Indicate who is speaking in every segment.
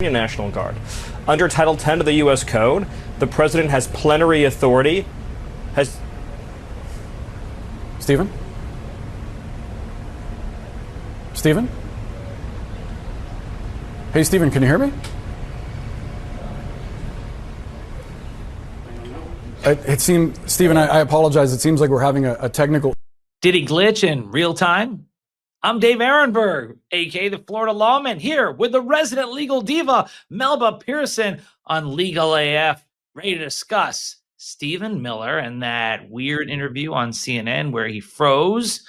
Speaker 1: National Guard. Under Title 10 of the U.S. Code, the president has plenary authority.
Speaker 2: Stephen? Stephen? Hey, Stephen, can you hear me? It seemed, Stephen, I apologize. It seems like we're having a technical.
Speaker 3: Did he glitch in real time? I'm Dave Aronberg, aka the Florida Lawman, here with the Resident Legal Diva, Melba Pearson, on Legal AF, ready to discuss Stephen Miller and that weird interview on CNN where he froze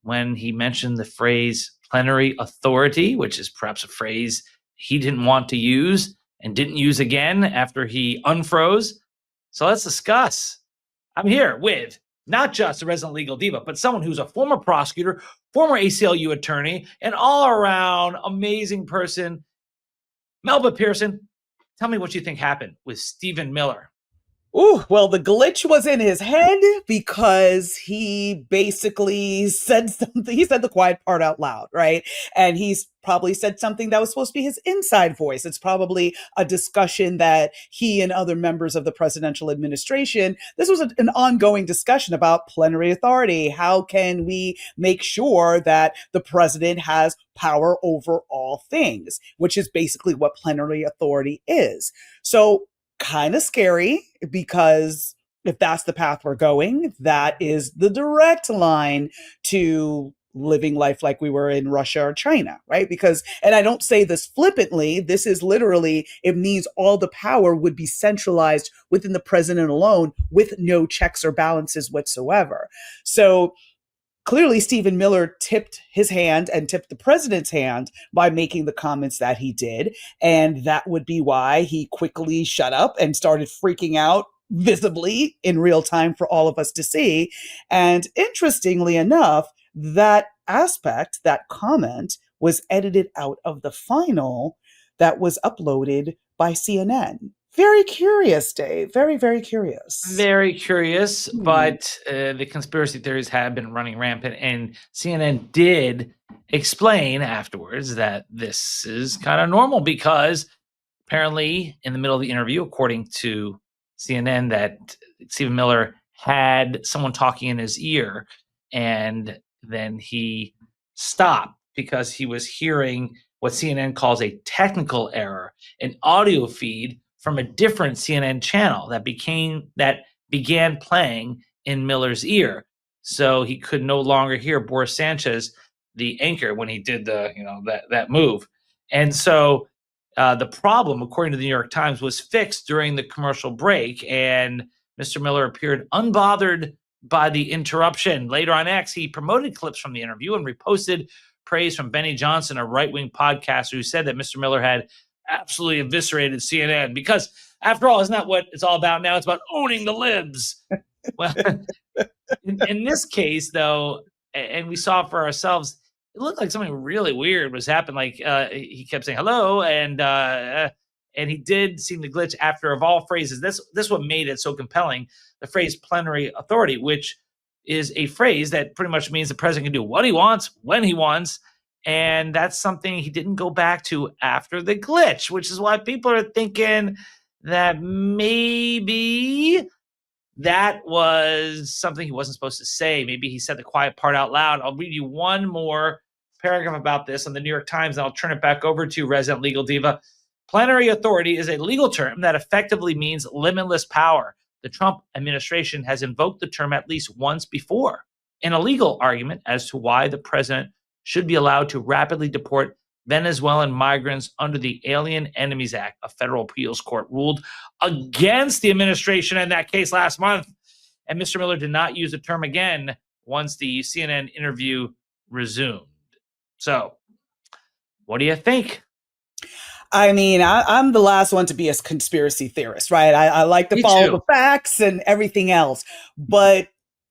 Speaker 3: when he mentioned the phrase plenary authority, which is perhaps a phrase he didn't want to use and didn't use again after he unfroze. So let's discuss. I'm here with not just a Resident Legal Diva, but someone who's a former prosecutor, former ACLU attorney, an all-around amazing person. Melba Pearson, tell me what you think happened with Stephen Miller.
Speaker 4: Ooh, well, the glitch was in his head because he basically said something. He said the quiet part out loud, right? And he's probably said something that was supposed to be his inside voice. It's probably a discussion that he and other members of the presidential administration, this was an ongoing discussion about plenary authority. How can we make sure that the president has power over all things, which is basically what plenary authority is. So kind of scary, because if that's the path we're going, that is the direct line to living life like we were in Russia or China, right? Because, and I don't say this flippantly, this is literally, it means all the power would be centralized within the president alone with no checks or balances whatsoever. So clearly, Stephen Miller tipped his hand and tipped the president's hand by making the comments that he did. And that would be why he quickly shut up and started freaking out visibly in real time for all of us to see. And interestingly enough, that aspect, that comment, was edited out of the final that was uploaded by CNN. Very curious, Dave. Very, very curious.
Speaker 3: Very curious, but the conspiracy theories have been running rampant, and CNN did explain afterwards that this is kind of normal because apparently in the middle of the interview, according to CNN, that Stephen Miller had someone talking in his ear, and then he stopped because he was hearing what CNN calls a technical error, an audio feed from a different CNN channel that began playing in Miller's ear. So he could no longer hear Boris Sanchez, the anchor, when he did that move. And so the problem, according to the New York Times, was fixed during the commercial break, and Mr. Miller appeared unbothered by the interruption. Later on X, he promoted clips from the interview and reposted praise from Benny Johnson, a right-wing podcaster, who said that Mr. Miller had absolutely eviscerated CNN, because after all, isn't that what it's all about now? It's about owning the libs. Well, in this case, though, and we saw it for ourselves, it looked like something really weird was happening. Like he kept saying hello, and he did seem to glitch after, of all phrases, this what made it so compelling, the phrase plenary authority, which is a phrase that pretty much means the president can do what he wants, when he wants. And that's something he didn't go back to after the glitch, which is why people are thinking that maybe that was something he wasn't supposed to say. Maybe he said the quiet part out loud. I'll read you one more paragraph about this on the New York Times, and I'll turn it back over to Resident Legal Diva. Plenary authority is a legal term that effectively means limitless power. The Trump administration has invoked the term at least once before in a legal argument as to why the president should be allowed to rapidly deport Venezuelan migrants under the Alien Enemies Act. A federal appeals court ruled against the administration in that case last month. And Mr. Miller did not use the term again once the CNN interview resumed. So, what do you think?
Speaker 4: I mean, I'm the last one to be a conspiracy theorist, right? I like to
Speaker 3: Me
Speaker 4: follow
Speaker 3: too.
Speaker 4: the facts and everything else. But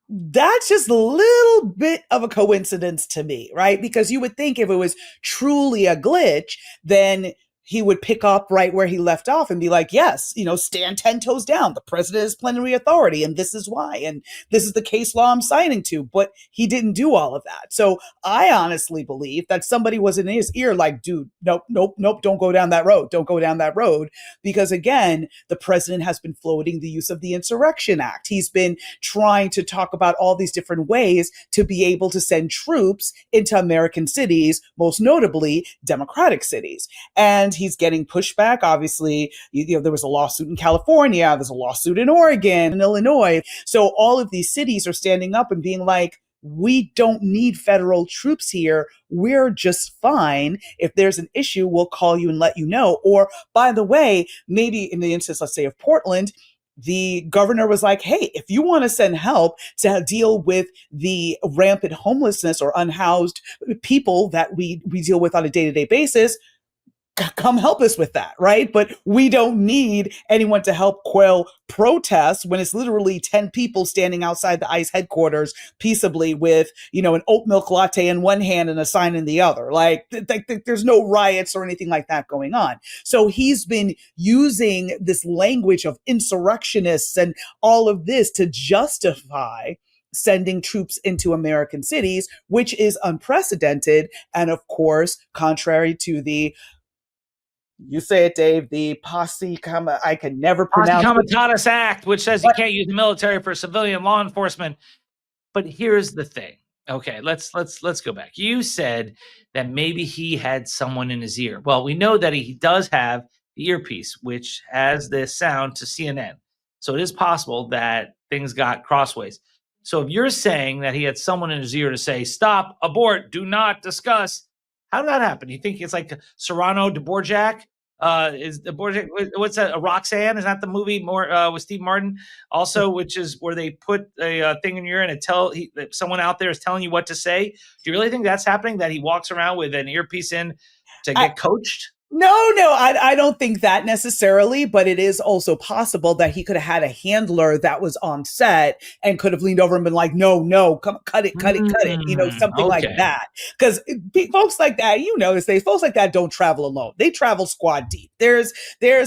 Speaker 4: that's just a little bit of a coincidence to me, right? Because you would think if it was truly a glitch, then he would pick up right where he left off and be like, yes, stand 10 toes down. The president has plenary authority, and this is why. And this is the case law I'm signing to. But he didn't do all of that. So I honestly believe that somebody was in his ear like, dude, nope, don't go down that road. Don't go down that road. Because again, the president has been floating the use of the Insurrection Act. He's been trying to talk about all these different ways to be able to send troops into American cities, most notably Democratic cities. And he's getting pushback. Obviously, there was a lawsuit in California, there's a lawsuit in Oregon and Illinois. So all of these cities are standing up and being like, we don't need federal troops here. We're just fine. If there's an issue, we'll call you and let you know. Or, by the way, maybe in the instance, let's say, of Portland, the governor was like, hey, if you want to send help to deal with the rampant homelessness or unhoused people that we deal with on a day-to-day basis, come help us with that, right? But we don't need anyone to help quell protests when it's literally 10 people standing outside the ICE headquarters peaceably with, an oat milk latte in one hand and a sign in the other. Like, there's no riots or anything like that going on. So he's been using this language of insurrectionists and all of this to justify sending troops into American cities, which is unprecedented. And of course, contrary to you say it, Dave, the I can never pronounce
Speaker 3: Posse Comitatus Act, which says you can't use the military for civilian law enforcement. But here's the thing. Okay, let's go back. You said that maybe he had someone in his ear. Well, we know that he does have the earpiece, which has the sound to CNN. So it is possible that things got crossways. So if you're saying that he had someone in his ear to say, stop, abort, do not discuss, how did that happen? You think it's like Cyrano de Borjak? Is the Borjak? What's that? Roxanne? Is that the movie more with Steve Martin? Also, which is where they put a thing in your ear and someone out there is telling you what to say. Do you really think that's happening? That he walks around with an earpiece in to get coached?
Speaker 4: No, I don't think that necessarily, but it is also possible that he could have had a handler that was on set and could have leaned over and been like, no, come, cut it, something like that. Because folks like that, folks like that don't travel alone. They travel squad deep. There's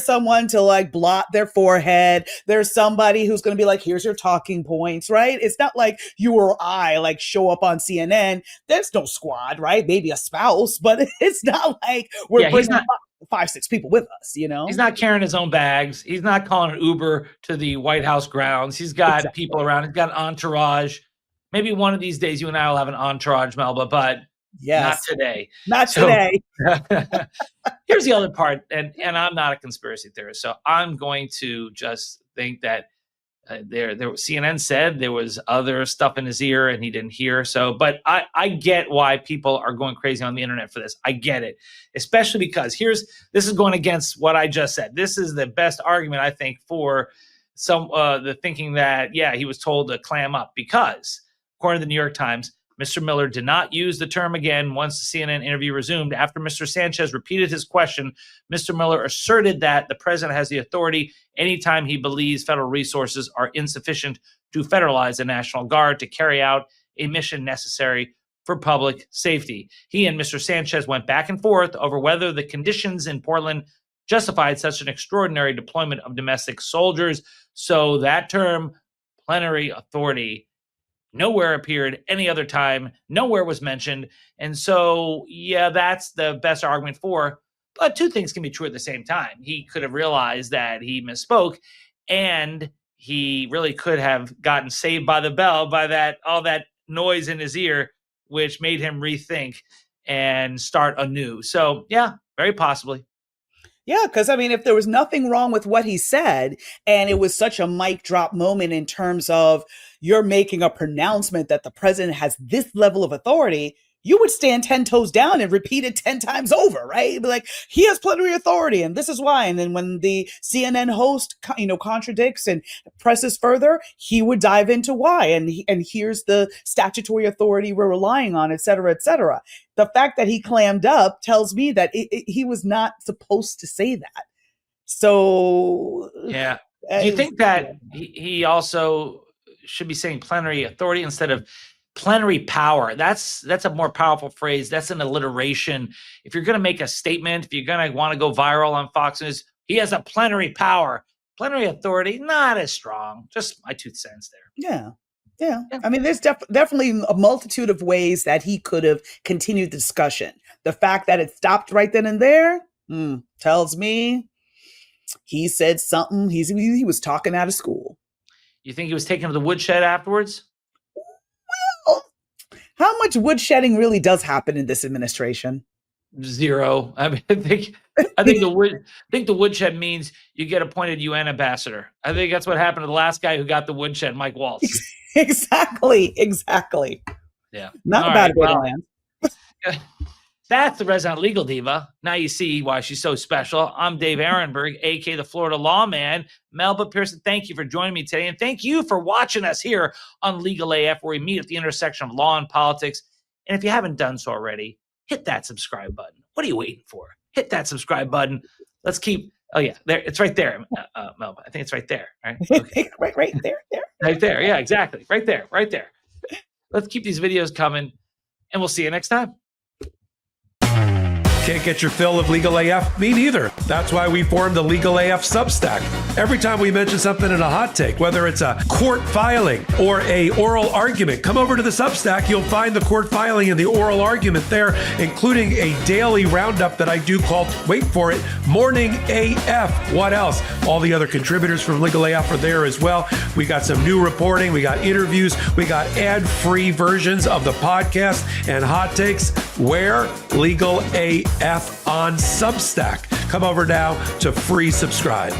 Speaker 4: someone to like blot their forehead. There's somebody who's going to be like, here's your talking points, right? It's not like you or I like show up on CNN. There's no squad, right? Maybe a spouse, but it's not like we're bringing 5-6 people with us, He's
Speaker 3: not carrying his own bags. He's not calling an Uber to the White House grounds. He's got people around. He's got an entourage. Maybe one of these days you and I will have an entourage, Melba, but not today.
Speaker 4: Today.
Speaker 3: Here's the other part, and I'm not a conspiracy theorist, so I'm going to just think that CNN said there was other stuff in his ear and he didn't hear. So, but I get why people are going crazy on the internet for this. I get it, especially because this is going against what I just said. This is the best argument I think for the thinking that, he was told to clam up, because according to the New York Times, Mr. Miller did not use the term again once the CNN interview resumed. After Mr. Sanchez repeated his question, Mr. Miller asserted that the president has the authority anytime he believes federal resources are insufficient to federalize the National Guard to carry out a mission necessary for public safety. He and Mr. Sanchez went back and forth over whether the conditions in Portland justified such an extraordinary deployment of domestic soldiers. So that term, plenary authority, nowhere appeared any other time. Nowhere was mentioned. And so, that's the best argument for. But two things can be true at the same time. He could have realized that he misspoke, and he really could have gotten saved by the bell by all that noise in his ear, which made him rethink and start anew. So, very possibly.
Speaker 4: Yeah, because if there was nothing wrong with what he said, and it was such a mic drop moment in terms of you're making a pronouncement that the president has this level of authority, you would stand 10 toes down and repeat it 10 times over, right? Be like, he has plenary authority and this is why. And then when the CNN host, contradicts and presses further, he would dive into why. And here's the statutory authority we're relying on, et cetera, et cetera. The fact that he clammed up tells me that he was not supposed to say that. So,
Speaker 3: do you think that he also should be saying plenary authority instead of plenary power. That's a more powerful phrase. That's an alliteration. If you're going to make a statement, if you're going to want to go viral on Fox News, he has a plenary power. Plenary authority, not as strong. Just my 2 cents there.
Speaker 4: Yeah. I mean, there's definitely a multitude of ways that he could have continued the discussion. The fact that it stopped right then and there tells me he said something. He was talking out of school.
Speaker 3: You think he was taken to the woodshed afterwards?
Speaker 4: Well, how much woodshedding really does happen in this administration?
Speaker 3: 0. I mean, I think the woodshed means you get appointed UN ambassador. I think that's what happened to the last guy who got the woodshed, Mike Waltz.
Speaker 4: Exactly.
Speaker 3: Yeah.
Speaker 4: Not a bad way to land.
Speaker 3: That's the Resident Legal Diva. Now you see why she's so special. I'm Dave Aronberg, a.k.a. the Florida Lawman. Melba Pearson, thank you for joining me today. And thank you for watching us here on Legal AF, where we meet at the intersection of law and politics. And if you haven't done so already, hit that subscribe button. What are you waiting for? Hit that subscribe button. Let's keep. Oh yeah, there. It's right there, Melba. I think it's right there. Right. Okay.
Speaker 4: right there.
Speaker 3: Right there. Yeah, exactly. Right there. Let's keep these videos coming, and we'll see you next time.
Speaker 5: Can't get your fill of Legal AF? Me neither. That's why we formed the Legal AF Substack. Every time we mention something in a hot take, whether it's a court filing or a oral argument, come over to the Substack. You'll find the court filing and the oral argument there, including a daily roundup that I do called, wait for it, Morning AF. What else? All the other contributors from Legal AF are there as well. We got some new reporting. We got interviews. We got ad-free versions of the podcast and hot takes. Where? Legal AF on Substack. Come over now to free subscribe.